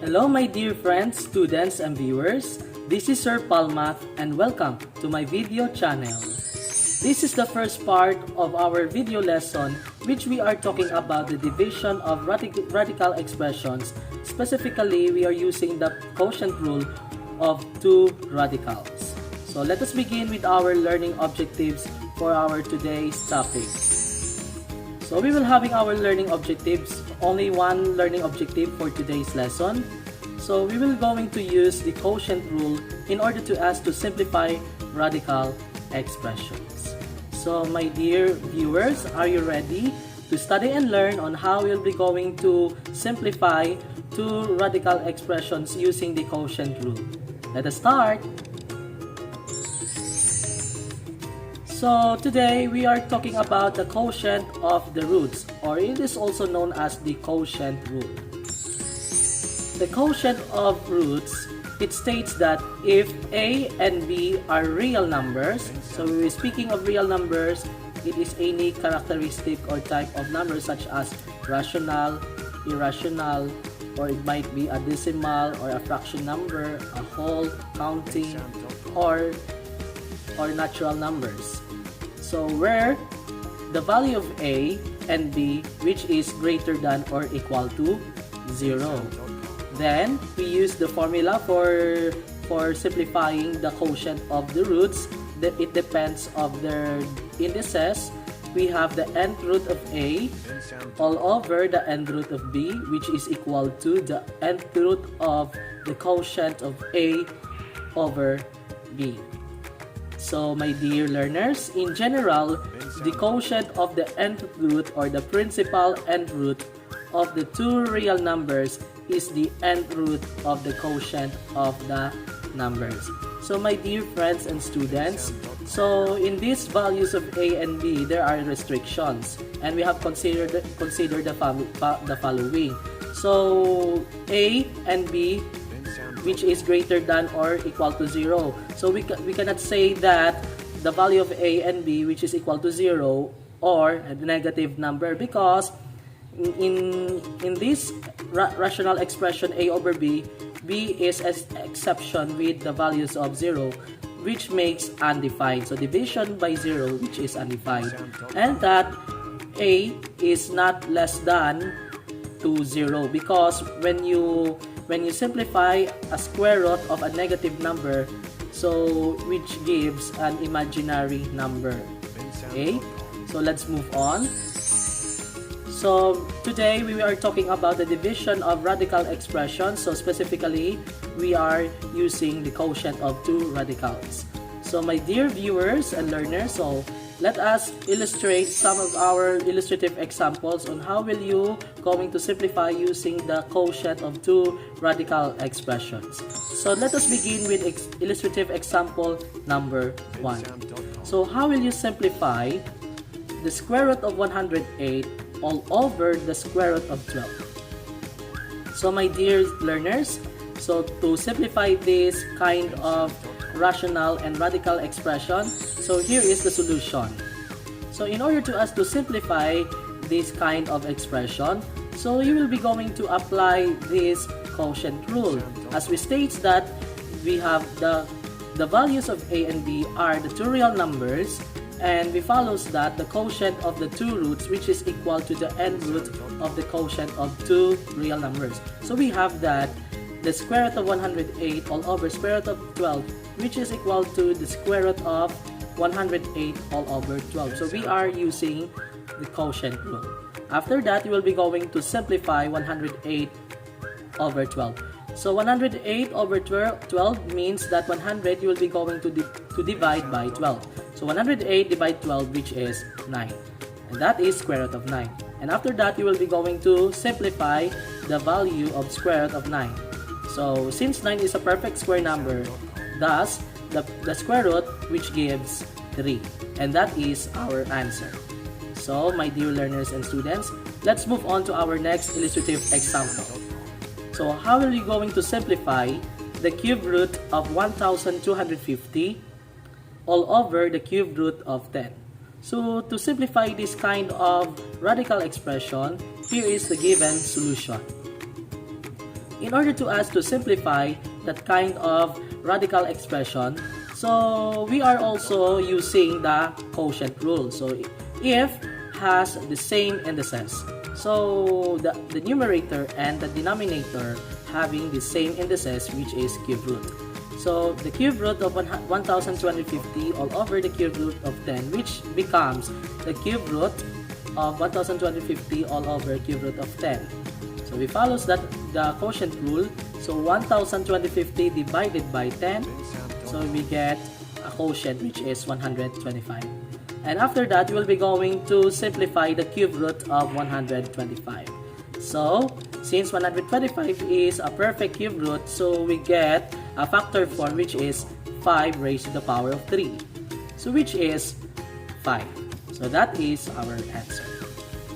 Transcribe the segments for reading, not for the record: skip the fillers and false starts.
Hello my dear friends, students, and viewers. This is Sir Palmath and welcome to my video channel. This is the first part of our video lesson which we are talking about the division of radical expressions. Specifically, we are using the quotient rule of two radicals. So let us begin with our learning objectives for our today's topic. So we will having our learning objectives, only one learning objective for today's lesson. So we will going to use the quotient rule in order to us to simplify radical expressions. So my dear viewers, are you ready to study and learn on how we'll be going to simplify two radical expressions using the quotient rule? Let us start. So today we are talking about the quotient of the roots, or it is also known as the quotient rule. The quotient of roots, it states that if A and B are real numbers, so we are speaking of real numbers, it is any characteristic or type of numbers such as rational, irrational, or it might be a decimal or a fraction number, a whole, counting, or natural numbers. So where the value of A and B, which is greater than or equal to 0. Then we use the formula for simplifying the quotient of the roots. That it depends of their indices. We have the nth root of A all over the nth root of B, which is equal to the nth root of the quotient of A over B. So my dear learners, in general, the quotient of the nth root or the principal nth root of the two real numbers is the nth root of the quotient of the numbers. So my dear friends and students, so in these values of A and B, there are restrictions, and we have considered the following. So A and B, which is greater than or equal to 0. So we cannot say that the value of A and B, which is equal to 0, or a negative number, because in this rational expression A over B, B is an exception with the values of 0, which makes undefined. So division by 0, which is undefined, and that A is not less than to 0, because when you simplify a square root of a negative number, so which gives an imaginary number. Okay, so let's move on. So today we are talking about the division of radical expressions. So specifically, we are using the quotient of two radicals. So my dear viewers and learners, so let us illustrate some of our illustrative examples on how will you going to simplify using the quotient of two radical expressions. So let us begin with illustrative example number 1. So how will you simplify the square root of 108 all over the square root of 12? So my dear learners, so to simplify this kind of rational and radical expression, so here is the solution. So in order to us to simplify this kind of expression, so you will be going to apply this quotient rule. As we states that we have the values of A and B are the two real numbers, and we follows that the quotient of the two roots, which is equal to the nth root of the quotient of two real numbers. So we have that the square root of 108 all over square root of 12, which is equal to the square root of 108 all over 12. So we are using the quotient rule. After that, you will be going to simplify 108 over 12. So 108 over 12 means that 100 you will be going to divide by 12. So 108 divide 12, which is 9. And that is square root of 9. And after that, you will be going to simplify the value of square root of 9. So since 9 is a perfect square number, thus the square root, which gives 3. And that is our answer. So my dear learners and students, let's move on to our next illustrative example. So how are you going to simplify the cube root of 1250 all over the cube root of 10? So to simplify this kind of radical expression, here is the given solution. in order to us to simplify that kind of radical expression, so we are also using the quotient rule. So if has the same indices, so the numerator and the denominator having the same indices, which is cube root. So the cube root of 1250 all over the cube root of 10, which becomes the cube root of 1250 all over cube root of 10. So we follows that the quotient rule. So 1250 divided by 10, so we get a quotient which is 125. And after that, we will be going to simplify the cube root of 125. So since 125 is a perfect cube root, so we get a factor form which is 5 raised to the power of 3. So which is 5. So that is our answer.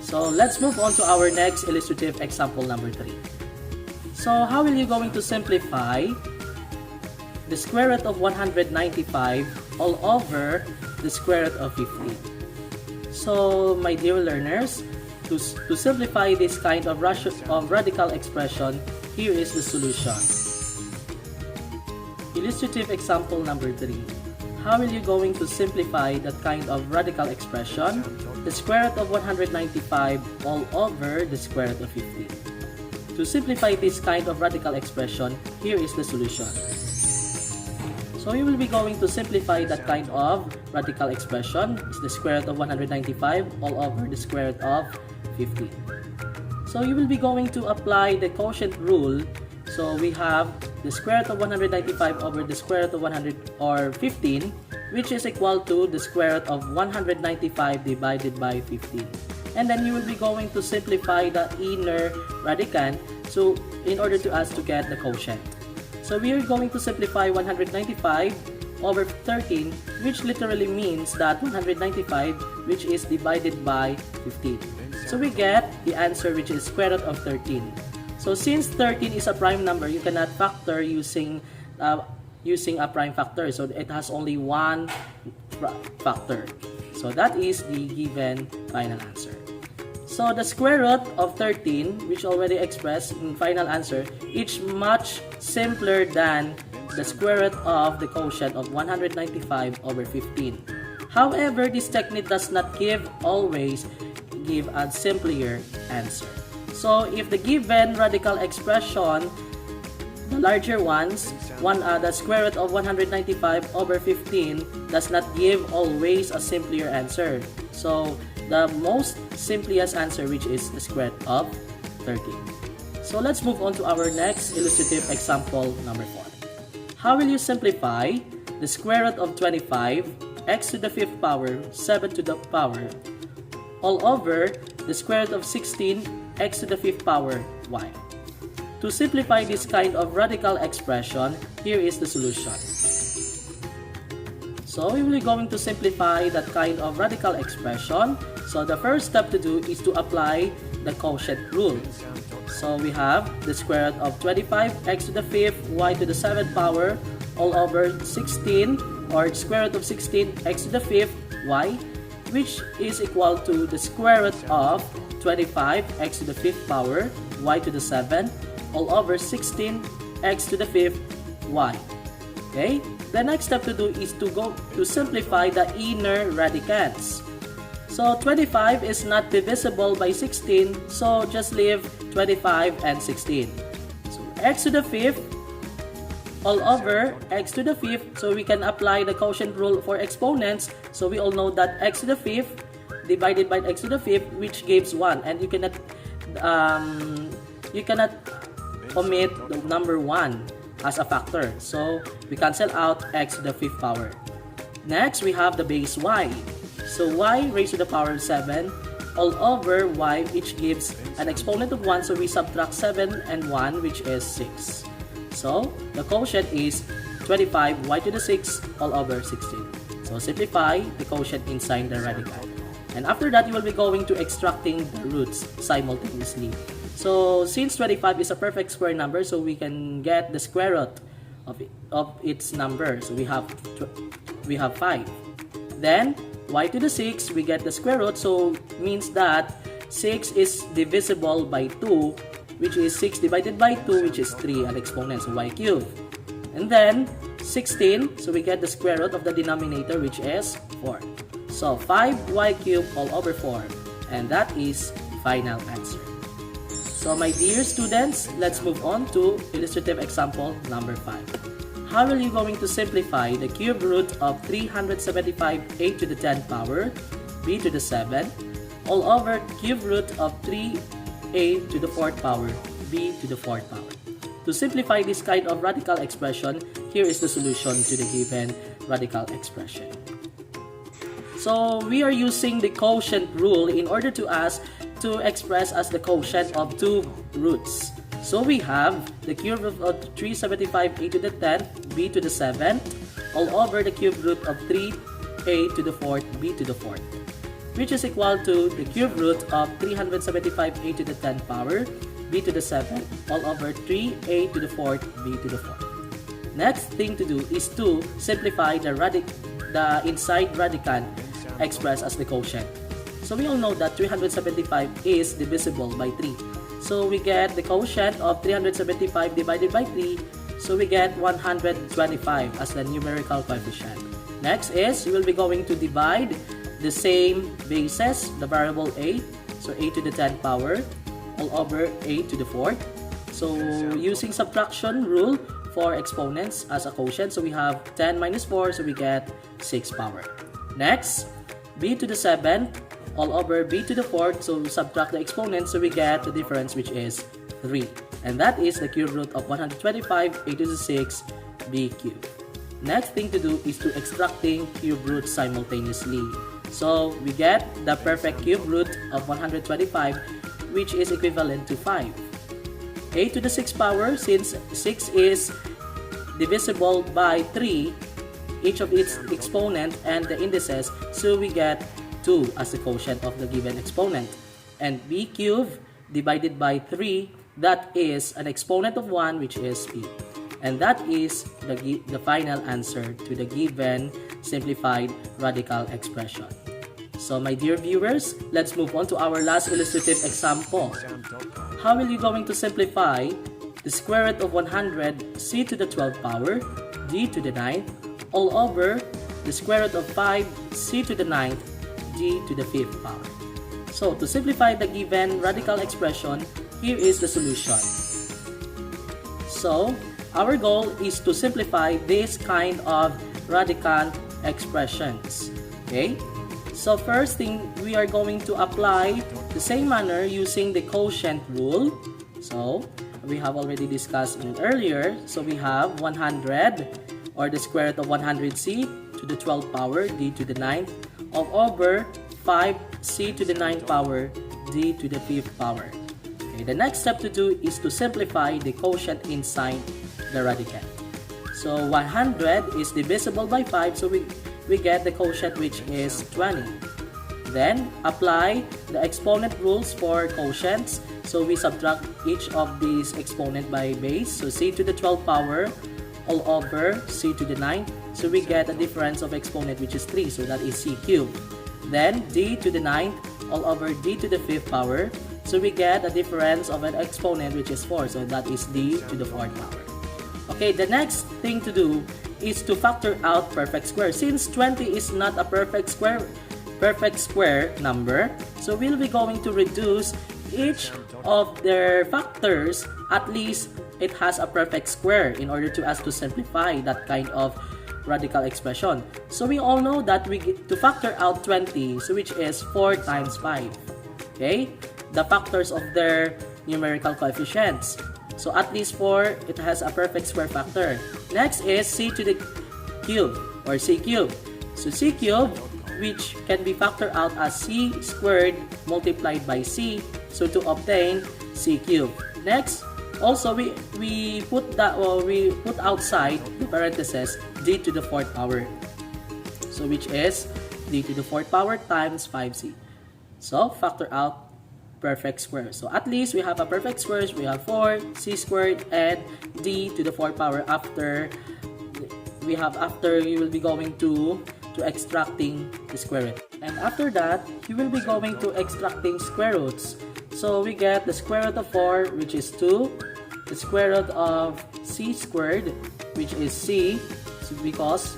So let's move on to our next illustrative example number 3. So how will you going to simplify the square root of 195 all over the square root of 15? So my dear learners, to simplify this kind of radical expression, here is the solution. Illustrative example number 3. How will you going to simplify that kind of radical expression? The square root of 195 all over the square root of 15. To simplify this kind of radical expression, here is the solution. So you will be going to simplify that kind of radical expression. It's the square root of 195 all over the square root of 15. So you will be going to apply the quotient rule. So we have the square root of 195 over the square root of 15, which is equal to the square root of 195 divided by 15. And then you will be going to simplify the inner radicand, so in order to us to get the quotient. So we are going to simplify 195 over 13, which literally means that 195, which is divided by 15. So we get the answer, which is square root of 13. So since 13 is a prime number, you cannot factor using a prime factor. So it has only one factor. So that is the given final answer. So the square root of 13, which already expressed in final answer, is much simpler than the square root of the quotient of 195 over 15. However, this technique does not always give a simpler answer. So if the given radical expression, the larger ones, the square root of 195 over 15 does not give always a simpler answer. So the most simplest answer, which is the square root of 13. So let's move on to our next illustrative example number 4. How will you simplify the square root of 25 x to the 5th power 7 to the power all over the square root of 16 x to the 5th power y? To simplify this kind of radical expression, here is the solution. So we will be going to simplify that kind of radical expression. So the first step to do is to apply the quotient rule. So we have the square root of 25 x to the 5th y to the 7th power all over 16, or square root of 16 x to the 5th y, which is equal to the square root of 25 x to the 5th power y to the 7th all over 16 x to the 5th y. Okay, the next step to do is to simplify the inner radicands. So 25 is not divisible by 16, so just leave 25 and 16. So x to the 5th all over x to the 5th, so we can apply the quotient rule for exponents. So we all know that x to the 5th divided by x to the 5th, which gives 1, and you cannot omit the number 1 as a factor. So we cancel out x to the 5th power. Next, we have the base y. So y raised to the power of 7 all over y, which gives an exponent of 1. So we subtract 7 and 1, which is 6. So the quotient is 25 y to the 6 all over 16. So simplify the quotient inside the radical. And after that, you will be going to extracting the roots simultaneously. So since 25 is a perfect square number, so we can get the square root of its number. So we have 5. Then y to the 6, we get the square root, so means that 6 is divisible by 2, which is 6 divided by 2, which is 3, an exponent, so y cubed. And then 16, so we get the square root of the denominator, which is 4. So 5y cubed all over 4, and that is final answer. So my dear students, let's move on to illustrative example number 5. How are you going to simplify the cube root of 375 a to the 10th power b to the 7 all over cube root of 3a to the 4th power b to the 4th power? To simplify this kind of radical expression, here is the solution to the given radical expression. So we are using the quotient rule in order to express as the quotient of two roots. So we have the cube root of 375 a to the 10th b to the 7th all over the cube root of 3a to the 4th b to the 4th, which is equal to the cube root of 375 a to the 10th power b to the 7th all over 3a to the 4th b to the 4th. Next thing to do is to simplify the inside radicand expressed as the quotient. So we all know that 375 is divisible by 3. So we get the quotient of 375 divided by 3. So we get 125 as the numerical coefficient. Next is, you will be going to divide the same bases, the variable a. So a to the 10th power all over a to the 4th. So using subtraction rule for exponents as a quotient. So we have 10 minus 4, so we get 6 power. Next, b to the 7th all over b to the 4th, so we subtract the exponent, so we get the difference, which is 3. And that is the cube root of 125 a to the 6 b cubed. Next thing to do is to extracting cube roots simultaneously. So we get the perfect cube root of 125, which is equivalent to 5. A to the 6th power, since 6 is divisible by 3, each of its exponent and the indices, so we get 2 as the quotient of the given exponent. And b cubed divided by 3, that is an exponent of 1, which is b. And that is the final answer to the given simplified radical expression. So my dear viewers, let's move on to our last illustrative example. How will you going to simplify the square root of 100 c to the 12th power d to the 9th all over the square root of 5 c to the 9th d to the 5th power? So to simplify the given radical expression, here is the solution. So our goal is to simplify this kind of radical expressions. Okay? So first thing, we are going to apply the same manner using the quotient rule. So we have already discussed it earlier. So we have 100, or the square root of 100c to the 12th power d to the 9th all over 5c to the 9th power d to the 5th power. Okay, the next step to do is to simplify the quotient inside the radicand. So 100 is divisible by 5, so we get the quotient, which is 20. Then apply the exponent rules for quotients. So we subtract each of these exponent by base. So c to the 12th power all over c to the 9th. So we get a difference of exponent, which is 3. So that is c cubed. Then d to the 9th all over d to the 5th power. So we get a difference of an exponent, which is 4. So that is d to the 4th power. Okay, the next thing to do is to factor out perfect square. Since 20 is not a perfect square number, so we'll be going to reduce each of their factors, at least it has a perfect square, in order to us to simplify that kind of radical expression. So we all know that we get to factor out 20, so which is 4 times 5. Okay, the factors of their numerical coefficients. So at least 4, it has a perfect square factor. Next is c to the cube, or c cubed. So c cubed, which can be factored out as c squared multiplied by c, so to obtain c cubed. Next, also we put outside the parentheses d to the 4th power, so which is d to the 4th power times 5c. So factor out perfect square. So at least we have a perfect square. We have 4 c squared and d to the 4th power. After you will be going to extracting the square root, and after that you will be going to extracting square roots. So we get the square root of 4, which is 2, the square root of c squared, which is c, because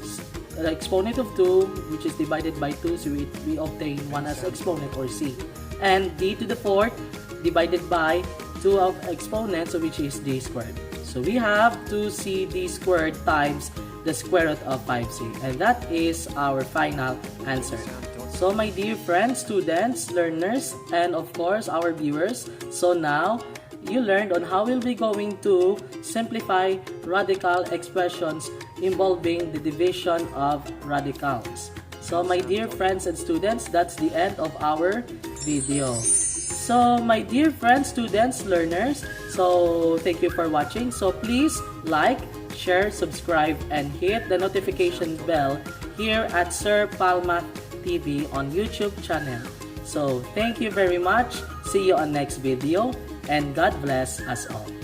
the exponent of 2, which is divided by 2, so we obtain 1 as exponent, or c. And d to the 4th divided by 2 of exponent, so which is d squared. So we have 2cd squared times the square root of 5c, and that is our final answer. So my dear friends, students, learners, and of course our viewers, so now you learned on how we'll be going to simplify radical expressions involving the division of radicals. So my dear friends and students, that's the end of our video. So my dear friends, students, learners, so thank you for watching. So please like, share, subscribe, and hit the notification bell here at Sir Palma TV on YouTube channel. So thank you very much. See you on next video, and God bless us all.